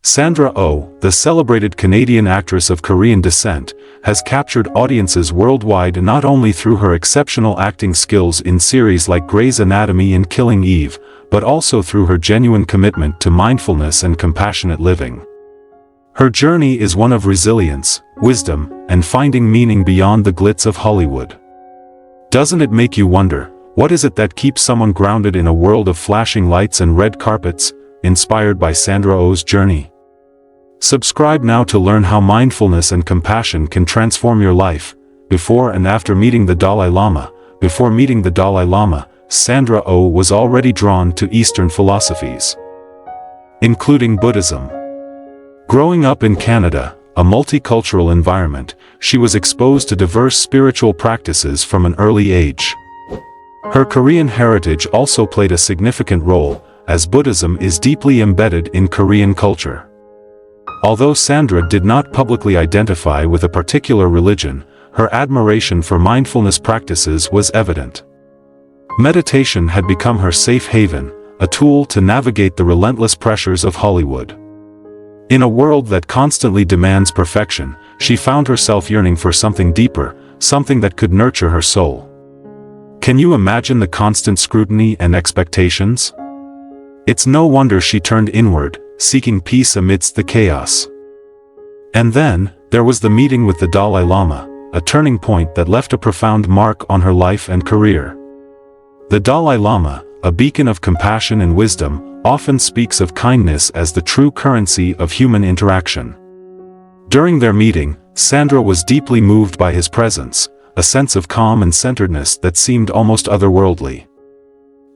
Sandra Oh, the celebrated Canadian actress of Korean descent, has captured audiences worldwide not only through her exceptional acting skills in series like Grey's Anatomy and Killing Eve, but also through her genuine commitment to mindfulness and compassionate living. Her journey is one of resilience, wisdom, and finding meaning beyond the glitz of Hollywood. Doesn't it make you wonder, what is it that keeps someone grounded in a world of flashing lights and red carpets, inspired by Sandra Oh's journey? Subscribe now to learn how mindfulness and compassion can transform your life. Before and after meeting the Dalai Lama. Before meeting the Dalai Lama, Sandra Oh was already drawn to Eastern philosophies, including Buddhism. Growing up in Canada, a multicultural environment, she was exposed to diverse spiritual practices from an early age. Her Korean heritage also played a significant role, as Buddhism is deeply embedded in Korean culture. Although Sandra did not publicly identify with a particular religion, her admiration for mindfulness practices was evident. Meditation had become her safe haven, a tool to navigate the relentless pressures of Hollywood. In a world that constantly demands perfection, she found herself yearning for something deeper, something that could nurture her soul. Can you imagine the constant scrutiny and expectations? It's no wonder she turned inward, seeking peace amidst the chaos. And then, there was the meeting with the Dalai Lama, a turning point that left a profound mark on her life and career. The Dalai Lama, a beacon of compassion and wisdom, often speaks of kindness as the true currency of human interaction. During their meeting, Sandra was deeply moved by his presence, a sense of calm and centeredness that seemed almost otherworldly.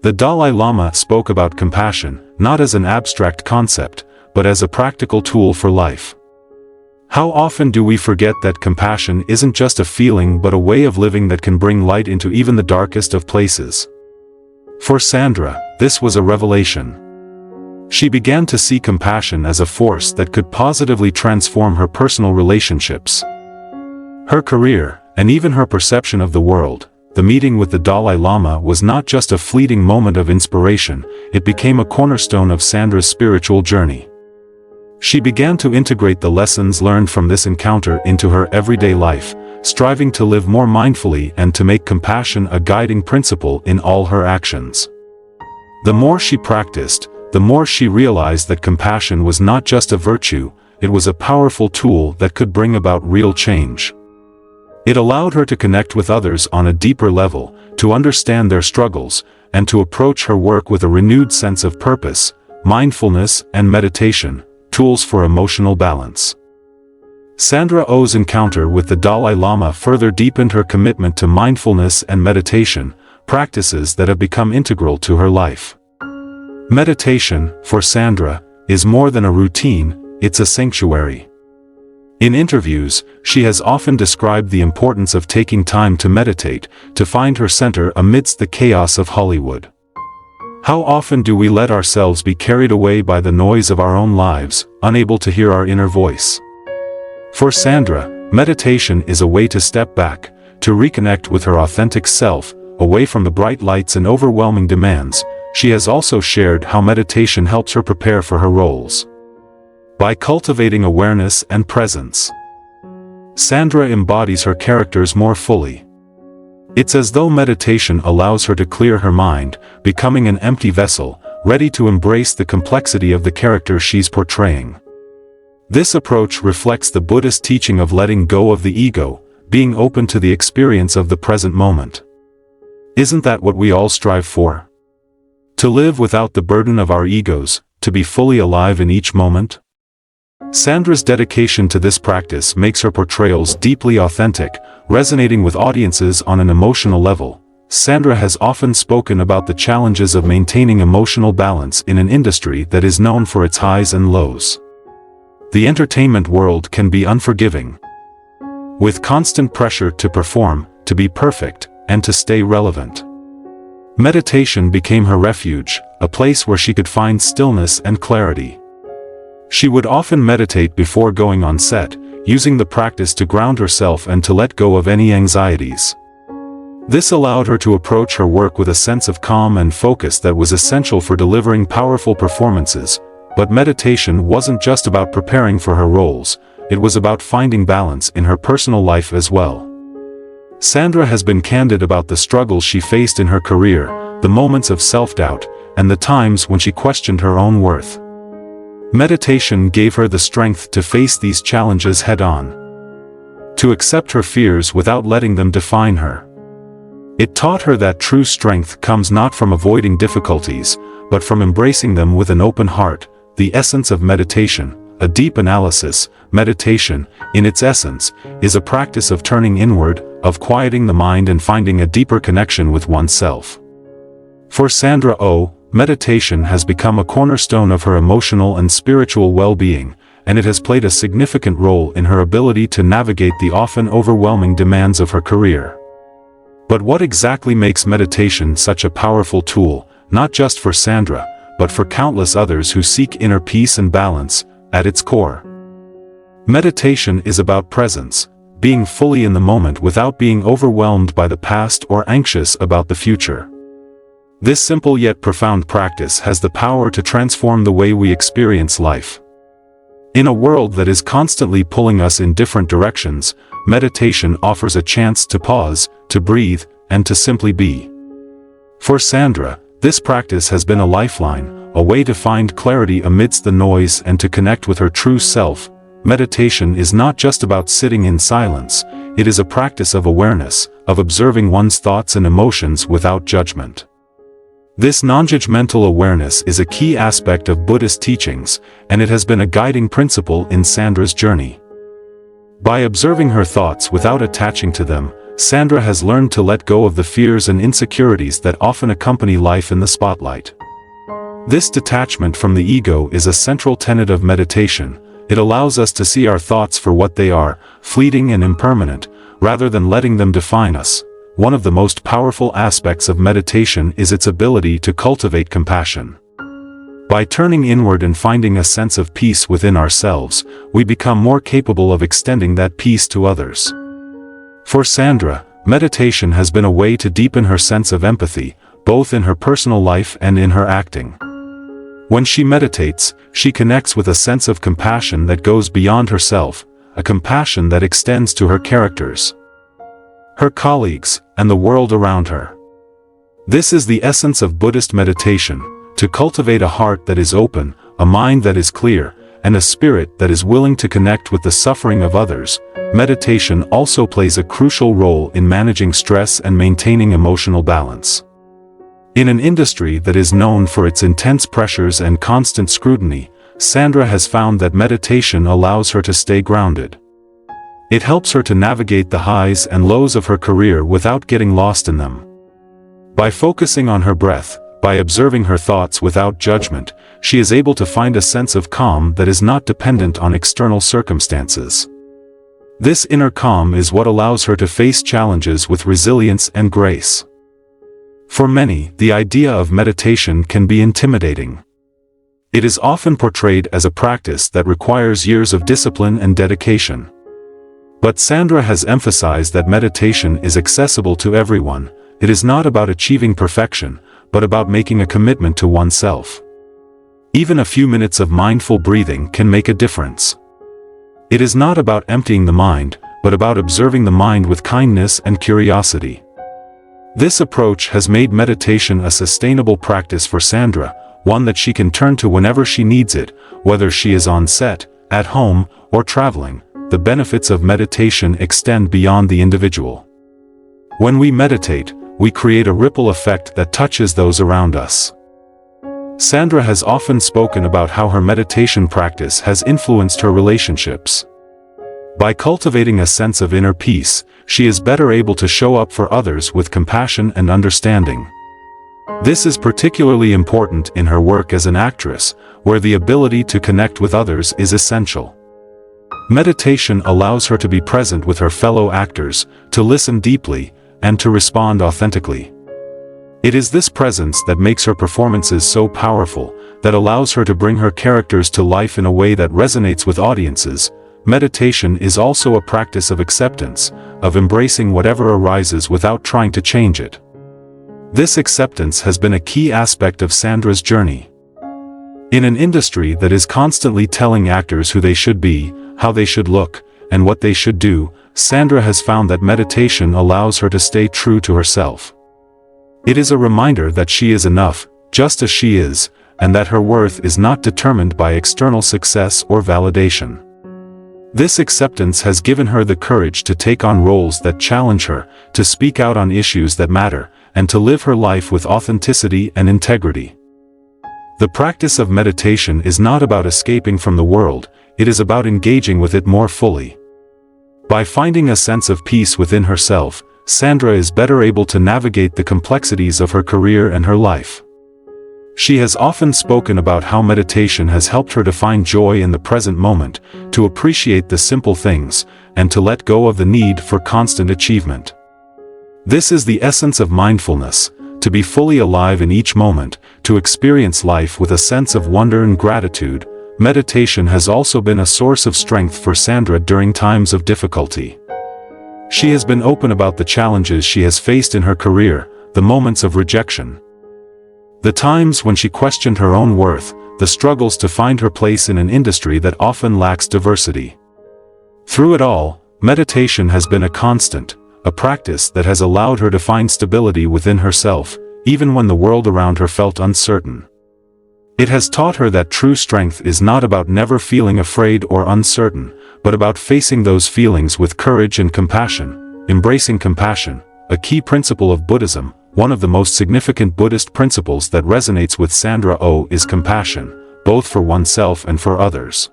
The Dalai Lama spoke about compassion, not as an abstract concept, but as a practical tool for life. How often do we forget that compassion isn't just a feeling but a way of living that can bring light into even the darkest of places? For Sandra, this was a revelation. She began to see compassion as a force that could positively transform her personal relationships, her career, and even her perception of the world. The meeting with the Dalai Lama was not just a fleeting moment of inspiration, it became a cornerstone of Sandra's spiritual journey. She began to integrate the lessons learned from this encounter into her everyday life, striving to live more mindfully and to make compassion a guiding principle in all her actions. The more she practiced, the more she realized that compassion was not just a virtue, it was a powerful tool that could bring about real change. It allowed her to connect with others on a deeper level, to understand their struggles, and to approach her work with a renewed sense of purpose. Mindfulness and meditation, tools for emotional balance. Sandra Oh's encounter with the Dalai Lama further deepened her commitment to mindfulness and meditation, practices that have become integral to her life. Meditation, for Sandra, is more than a routine, it's a sanctuary. In interviews, she has often described the importance of taking time to meditate, to find her center amidst the chaos of Hollywood. How often do we let ourselves be carried away by the noise of our own lives, unable to hear our inner voice? For Sandra, meditation is a way to step back, to reconnect with her authentic self, away from the bright lights and overwhelming demands. She has also shared how meditation helps her prepare for her roles. By cultivating awareness and presence, Sandra embodies her characters more fully. It's as though meditation allows her to clear her mind, becoming an empty vessel, ready to embrace the complexity of the character she's portraying. This approach reflects the Buddhist teaching of letting go of the ego, being open to the experience of the present moment. Isn't that what we all strive for? To live without the burden of our egos, to be fully alive in each moment? Sandra's dedication to this practice makes her portrayals deeply authentic, resonating with audiences on an emotional level. Sandra has often spoken about the challenges of maintaining emotional balance in an industry that is known for its highs and lows. The entertainment world can be unforgiving, with constant pressure to perform, to be perfect, and to stay relevant. Meditation became her refuge, a place where she could find stillness and clarity. She would often meditate before going on set, using the practice to ground herself and to let go of any anxieties. This allowed her to approach her work with a sense of calm and focus that was essential for delivering powerful performances. But meditation wasn't just about preparing for her roles, it was about finding balance in her personal life as well. Sandra has been candid about the struggles she faced in her career, the moments of self-doubt, and the times when she questioned her own worth. Meditation gave her the strength to face these challenges head-on, to accept her fears without letting them define her. It taught her that true strength comes not from avoiding difficulties, but from embracing them with an open heart. The essence of meditation, a deep analysis. Meditation, in its essence, is a practice of turning inward, of quieting the mind and finding a deeper connection with oneself. For Sandra Oh, meditation has become a cornerstone of her emotional and spiritual well-being, and it has played a significant role in her ability to navigate the often overwhelming demands of her career. But what exactly makes meditation such a powerful tool, not just for Sandra, but for countless others who seek inner peace and balance? At its core, meditation is about presence, being fully in the moment without being overwhelmed by the past or anxious about the future. This simple yet profound practice has the power to transform the way we experience life. In a world that is constantly pulling us in different directions, meditation offers a chance to pause, to breathe, and to simply be. For Sandra, this practice has been a lifeline, a way to find clarity amidst the noise and to connect with her true self. Meditation is not just about sitting in silence, it is a practice of awareness, of observing one's thoughts and emotions without judgment. This non-judgmental awareness is a key aspect of Buddhist teachings, and it has been a guiding principle in Sandra's journey. By observing her thoughts without attaching to them, Sandra has learned to let go of the fears and insecurities that often accompany life in the spotlight. This detachment from the ego is a central tenet of meditation. It allows us to see our thoughts for what they are, fleeting and impermanent, rather than letting them define us. One of the most powerful aspects of meditation is its ability to cultivate compassion. By turning inward and finding a sense of peace within ourselves, we become more capable of extending that peace to others. For Sandra, meditation has been a way to deepen her sense of empathy, both in her personal life and in her acting. When she meditates, she connects with a sense of compassion that goes beyond herself, a compassion that extends to her characters, her colleagues, and the world around her. This is the essence of Buddhist meditation, to cultivate a heart that is open, a mind that is clear, and a spirit that is willing to connect with the suffering of others. Meditation also plays a crucial role in managing stress and maintaining emotional balance. In an industry that is known for its intense pressures and constant scrutiny, Sandra has found that meditation allows her to stay grounded. It helps her to navigate the highs and lows of her career without getting lost in them. By focusing on her breath, by observing her thoughts without judgment, she is able to find a sense of calm that is not dependent on external circumstances. This inner calm is what allows her to face challenges with resilience and grace. For many, the idea of meditation can be intimidating. It is often portrayed as a practice that requires years of discipline and dedication. But Sandra has emphasized that meditation is accessible to everyone. It is not about achieving perfection, but about making a commitment to oneself. Even a few minutes of mindful breathing can make a difference. It is not about emptying the mind, but about observing the mind with kindness and curiosity. This approach has made meditation a sustainable practice for Sandra, one that she can turn to whenever she needs it, whether she is on set, at home, or traveling. The benefits of meditation extend beyond the individual. When we meditate, we create a ripple effect that touches those around us. Sandra has often spoken about how her meditation practice has influenced her relationships. By cultivating a sense of inner peace, she is better able to show up for others with compassion and understanding. This is particularly important in her work as an actress, where the ability to connect with others is essential. Meditation allows her to be present with her fellow actors, to listen deeply, and to respond authentically. It is this presence that makes her performances so powerful, that allows her to bring her characters to life in a way that resonates with audiences. Meditation is also a practice of acceptance, of embracing whatever arises without trying to change it. This acceptance has been a key aspect of Sandra's journey. In an industry that is constantly telling actors who they should be, how they should look, and what they should do, Sandra has found that meditation allows her to stay true to herself. It is a reminder that she is enough, just as she is, and that her worth is not determined by external success or validation. This acceptance has given her the courage to take on roles that challenge her, to speak out on issues that matter, and to live her life with authenticity and integrity. The practice of meditation is not about escaping from the world, it is about engaging with it more fully. By finding a sense of peace within herself, Sandra is better able to navigate the complexities of her career and her life. She has often spoken about how meditation has helped her to find joy in the present moment, to appreciate the simple things, and to let go of the need for constant achievement. This is the essence of mindfulness, to be fully alive in each moment, to experience life with a sense of wonder and gratitude. Meditation has also been a source of strength for Sandra during times of difficulty. She has been open about the challenges she has faced in her career, the moments of rejection, the times when she questioned her own worth, the struggles to find her place in an industry that often lacks diversity. Through it all, meditation has been a constant, a practice that has allowed her to find stability within herself, even when the world around her felt uncertain. It has taught her that true strength is not about never feeling afraid or uncertain, but about facing those feelings with courage and compassion. Embracing compassion, a key principle of Buddhism, one of the most significant Buddhist principles that resonates with Sandra Oh is compassion, both for oneself and for others.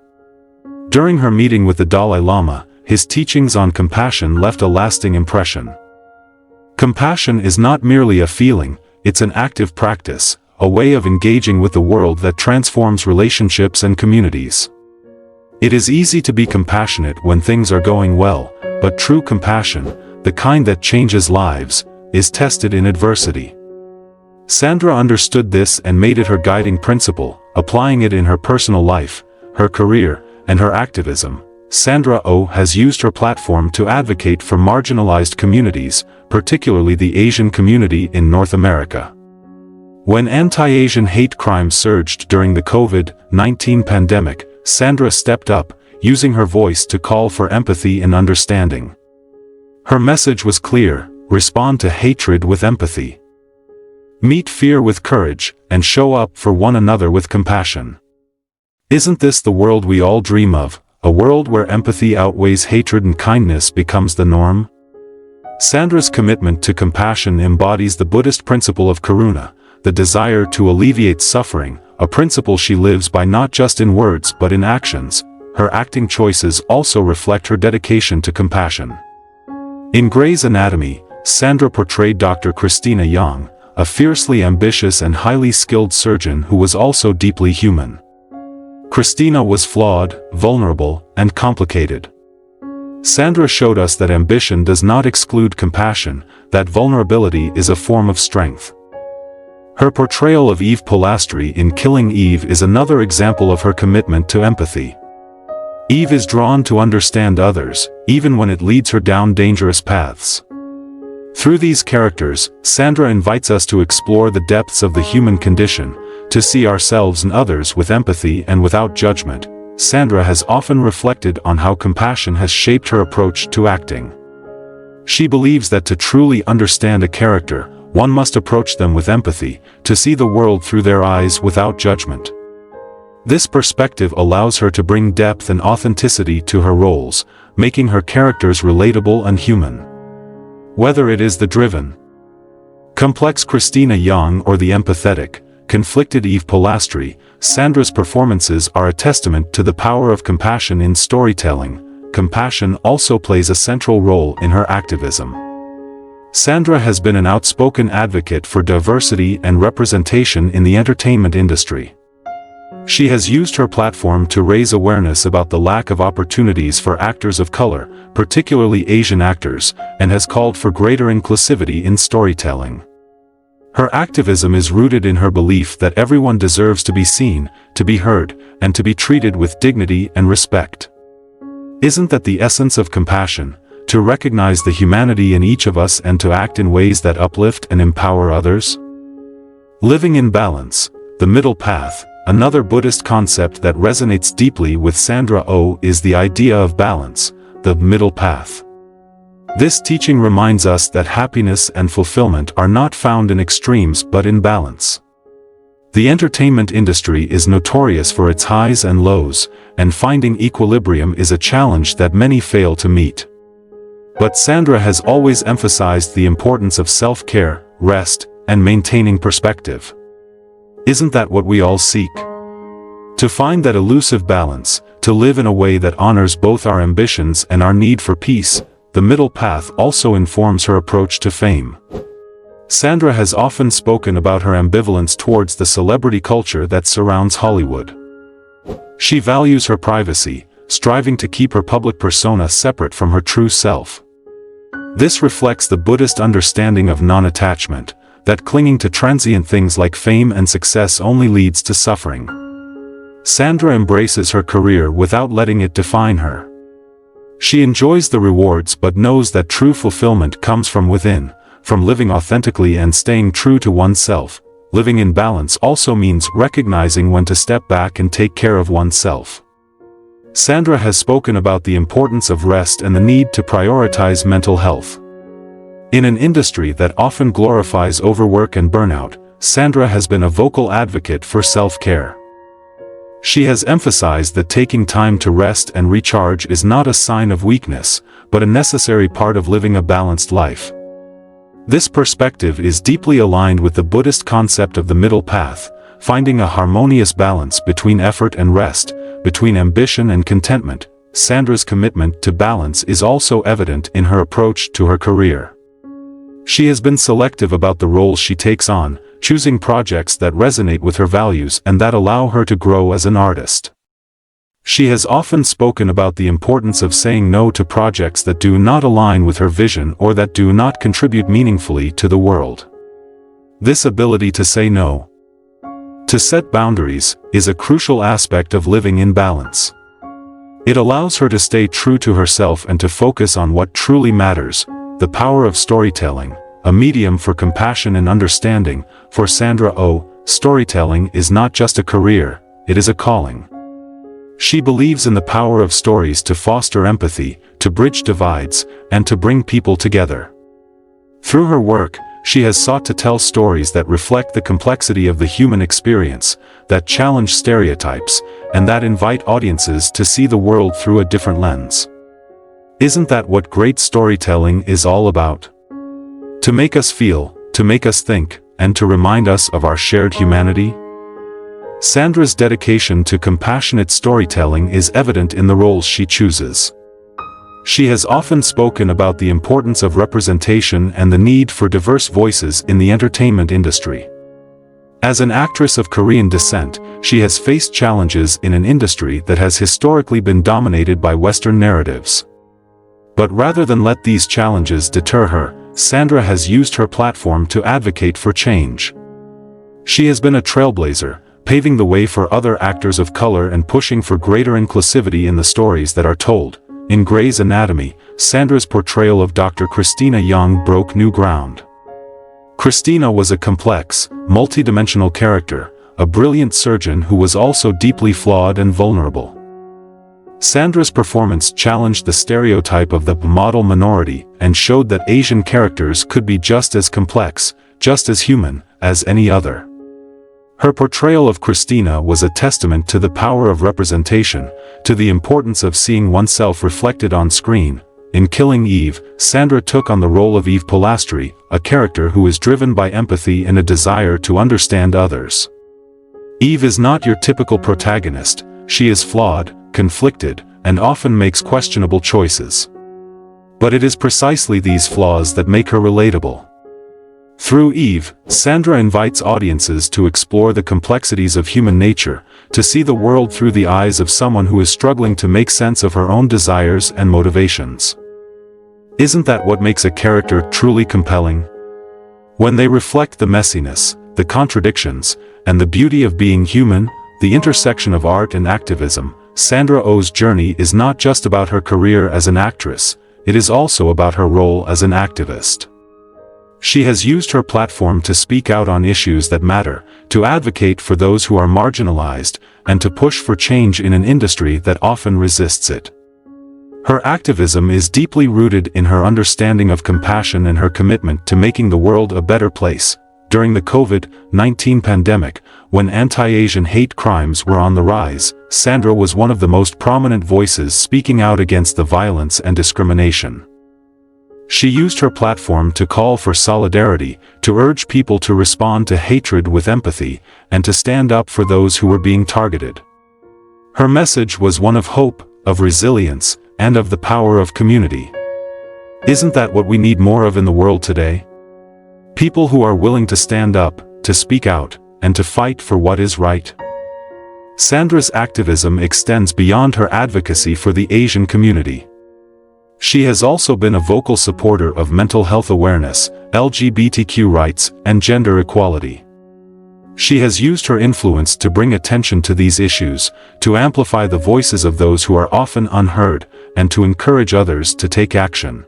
During her meeting with the Dalai Lama, his teachings on compassion left a lasting impression. Compassion is not merely a feeling, it's an active practice, a way of engaging with the world that transforms relationships and communities. It is easy to be compassionate when things are going well, but true compassion, the kind that changes lives, is tested in adversity. Sandra understood this and made it her guiding principle, applying it in her personal life, her career, and her activism. Sandra Oh has used her platform to advocate for marginalized communities, particularly the Asian community in North America. When anti-Asian hate crime surged during the COVID-19 pandemic, Sandra stepped up, using her voice to call for empathy and understanding. Her message was clear: respond to hatred with empathy. Meet fear with courage, and show up for one another with compassion. Isn't this the world we all dream of? A world where empathy outweighs hatred and kindness becomes the norm? Sandra's commitment to compassion embodies the Buddhist principle of karuna, the desire to alleviate suffering, a principle she lives by not just in words but in actions. Her acting choices also reflect her dedication to compassion. In Grey's Anatomy, Sandra portrayed Dr. Christina Yang, a fiercely ambitious and highly skilled surgeon who was also deeply human. Christina was flawed, vulnerable, and complicated. Sandra showed us that ambition does not exclude compassion, that vulnerability is a form of strength. Her portrayal of Eve Polastri in Killing Eve is another example of her commitment to empathy. Eve is drawn to understand others, even when it leads her down dangerous paths. Through these characters, Sandra invites us to explore the depths of the human condition, to see ourselves and others with empathy and without judgment. Sandra has often reflected on how compassion has shaped her approach to acting. She believes that to truly understand a character, one must approach them with empathy, to see the world through their eyes without judgment. This perspective allows her to bring depth and authenticity to her roles, making her characters relatable and human. Whether it is the driven, complex Christina Yang or the empathetic, conflicted Eve Polastri, Sandra's performances are a testament to the power of compassion in storytelling. Compassion also plays a central role in her activism. Sandra has been an outspoken advocate for diversity and representation in the entertainment industry. She has used her platform to raise awareness about the lack of opportunities for actors of color, particularly Asian actors, and has called for greater inclusivity in storytelling. Her activism is rooted in her belief that everyone deserves to be seen, to be heard, and to be treated with dignity and respect. Isn't that the essence of compassion? To recognize the humanity in each of us and to act in ways that uplift and empower others? Living in balance, the middle path, Another Buddhist concept that resonates deeply with Sandra Oh is the idea of balance, the middle path. This teaching reminds us that happiness and fulfillment are not found in extremes but in balance. The entertainment industry is notorious for its highs and lows, and finding equilibrium is a challenge that many fail to meet. But Sandra has always emphasized the importance of self-care, rest, and maintaining perspective. Isn't that what we all seek? To find that elusive balance, to live in a way that honors both our ambitions and our need for peace, the middle path also informs her approach to fame. Sandra has often spoken about her ambivalence towards the celebrity culture that surrounds Hollywood. She values her privacy, striving to keep her public persona separate from her true self. This reflects the Buddhist understanding of non-attachment, that clinging to transient things like fame and success only leads to suffering. Sandra embraces her career without letting it define her. She enjoys the rewards but knows that true fulfillment comes from within, from living authentically and staying true to oneself. Living in balance also means recognizing when to step back and take care of oneself. Sandra has spoken about the importance of rest and the need to prioritize mental health. In an industry that often glorifies overwork and burnout, Sandra has been a vocal advocate for self-care. She has emphasized that taking time to rest and recharge is not a sign of weakness, but a necessary part of living a balanced life. This perspective is deeply aligned with the Buddhist concept of the middle path, finding a harmonious balance between effort and rest, between ambition and contentment. Sandra's commitment to balance is also evident in her approach to her career. She has been selective about the roles she takes on, choosing projects that resonate with her values and that allow her to grow as an artist. She has often spoken about the importance of saying no to projects that do not align with her vision or that do not contribute meaningfully to the world. This ability to say no, to set boundaries, is a crucial aspect of living in balance. It allows her to stay true to herself and to focus on what truly matters. The power of storytelling, a medium for compassion and understanding. For Sandra Oh, storytelling is not just a career, it is a calling. She believes in the power of stories to foster empathy, to bridge divides, and to bring people together. Through her work, she has sought to tell stories that reflect the complexity of the human experience, that challenge stereotypes, and that invite audiences to see the world through a different lens. Isn't that what great storytelling is all about? To make us feel, to make us think, and to remind us of our shared humanity? Sandra's dedication to compassionate storytelling is evident in the roles she chooses. She has often spoken about the importance of representation and the need for diverse voices in the entertainment industry. As an actress of Korean descent, she has faced challenges in an industry that has historically been dominated by Western narratives. But rather than let these challenges deter her, Sandra has used her platform to advocate for change. She has been a trailblazer, paving the way for other actors of color and pushing for greater inclusivity in the stories that are told. In Grey's Anatomy, Sandra's portrayal of Dr. Christina Young broke new ground. Christina was a complex, multidimensional character, a brilliant surgeon who was also deeply flawed and vulnerable. Sandra's performance challenged the stereotype of the model minority and showed that Asian characters could be just as complex, just as human, as any other. Her portrayal of Christina was a testament to the power of representation, to the importance of seeing oneself reflected on screen. In Killing Eve, Sandra took on the role of Eve Polastri, a character who is driven by empathy and a desire to understand others. Eve is not your typical protagonist. She is flawed, conflicted, and often makes questionable choices. But it is precisely these flaws that make her relatable. Through Eve, Sandra invites audiences to explore the complexities of human nature, to see the world through the eyes of someone who is struggling to make sense of her own desires and motivations. Isn't that what makes a character truly compelling? When they reflect the messiness, the contradictions, and the beauty of being human, the intersection of art and activism, Sandra Oh's journey is not just about her career as an actress, it is also about her role as an activist. She has used her platform to speak out on issues that matter, to advocate for those who are marginalized, and to push for change in an industry that often resists it. Her activism is deeply rooted in her understanding of compassion and her commitment to making the world a better place. During the COVID-19 pandemic, when anti-Asian hate crimes were on the rise, Sandra was one of the most prominent voices speaking out against the violence and discrimination. She used her platform to call for solidarity, to urge people to respond to hatred with empathy, and to stand up for those who were being targeted. Her message was one of hope, of resilience, and of the power of community. Isn't that what we need more of in the world today? People who are willing to stand up, to speak out, and to fight for what is right. Sandra's activism extends beyond her advocacy for the Asian community. She has also been a vocal supporter of mental health awareness, LGBTQ rights, and gender equality. She has used her influence to bring attention to these issues, to amplify the voices of those who are often unheard, and to encourage others to take action.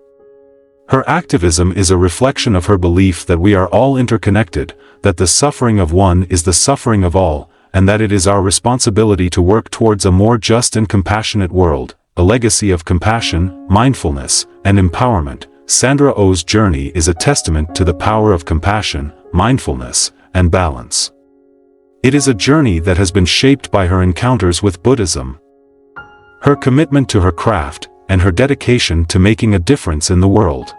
Her activism is a reflection of her belief that we are all interconnected, that the suffering of one is the suffering of all, and that it is our responsibility to work towards a more just and compassionate world. A legacy of compassion, mindfulness, and empowerment. Sandra Oh's journey is a testament to the power of compassion, mindfulness, and balance. It is a journey that has been shaped by her encounters with Buddhism, her commitment to her craft, and her dedication to making a difference in the world.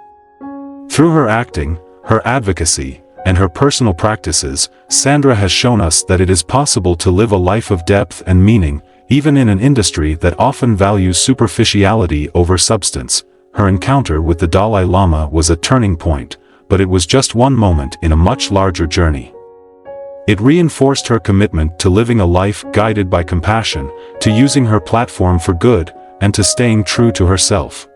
Through her acting, her advocacy, and her personal practices, Sandra has shown us that it is possible to live a life of depth and meaning, even in an industry that often values superficiality over substance. Her encounter with the Dalai Lama was a turning point, but it was just one moment in a much larger journey. It reinforced her commitment to living a life guided by compassion, to using her platform for good, and to staying true to herself.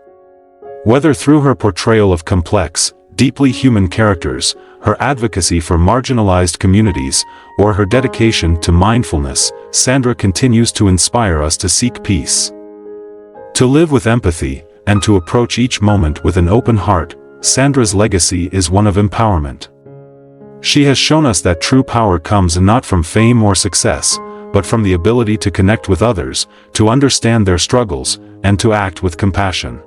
Whether through her portrayal of complex, deeply human characters, her advocacy for marginalized communities, or her dedication to mindfulness, Sandra continues to inspire us to seek peace, to live with empathy, and to approach each moment with an open heart. Sandra's legacy is one of empowerment. She has shown us that true power comes not from fame or success, but from the ability to connect with others, to understand their struggles, and to act with compassion.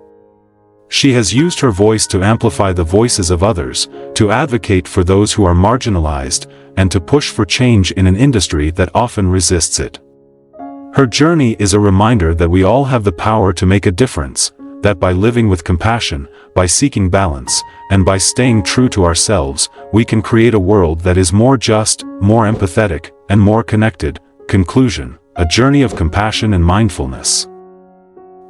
She has used her voice to amplify the voices of others, to advocate for those who are marginalized, and to push for change in an industry that often resists it. Her journey is a reminder that we all have the power to make a difference, that by living with compassion, by seeking balance, and by staying true to ourselves, we can create a world that is more just, more empathetic, and more connected. Conclusion: a journey of compassion and mindfulness.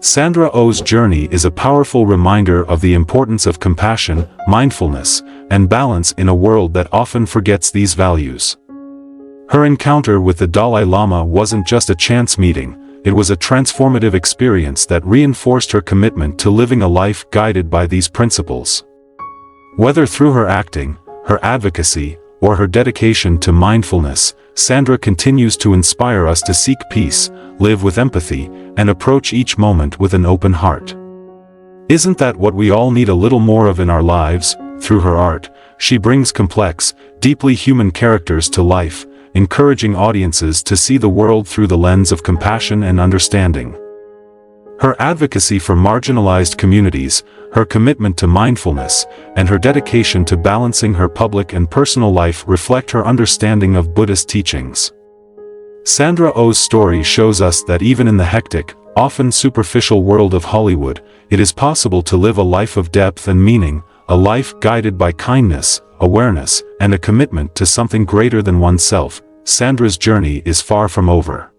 Sandra Oh's journey is a powerful reminder of the importance of compassion, mindfulness, and balance in a world that often forgets these values. Her encounter with the Dalai Lama wasn't just a chance meeting, it was a transformative experience that reinforced her commitment to living a life guided by these principles. Whether through her acting, her advocacy, or her dedication to mindfulness, Sandra continues to inspire us to seek peace, live with empathy, and approach each moment with an open heart. Isn't that what we all need a little more of in our lives? Through her art, she brings complex, deeply human characters to life, encouraging audiences to see the world through the lens of compassion and understanding. Her advocacy for marginalized communities, her commitment to mindfulness, and her dedication to balancing her public and personal life reflect her understanding of Buddhist teachings. Sandra Oh's story shows us that even in the hectic, often superficial world of Hollywood, it is possible to live a life of depth and meaning, a life guided by kindness, awareness, and a commitment to something greater than oneself. Sandra's journey is far from over.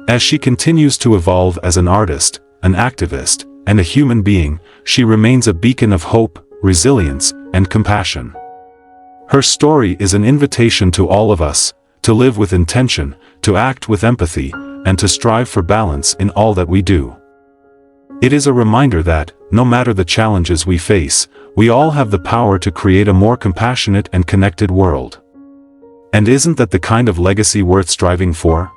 As she continues to evolve as an artist, an activist, and a human being, she remains a beacon of hope, resilience, and compassion. Her story is an invitation to all of us, to live with intention, to act with empathy, and to strive for balance in all that we do. It is a reminder that, no matter the challenges we face, we all have the power to create a more compassionate and connected world. And isn't that the kind of legacy worth striving for?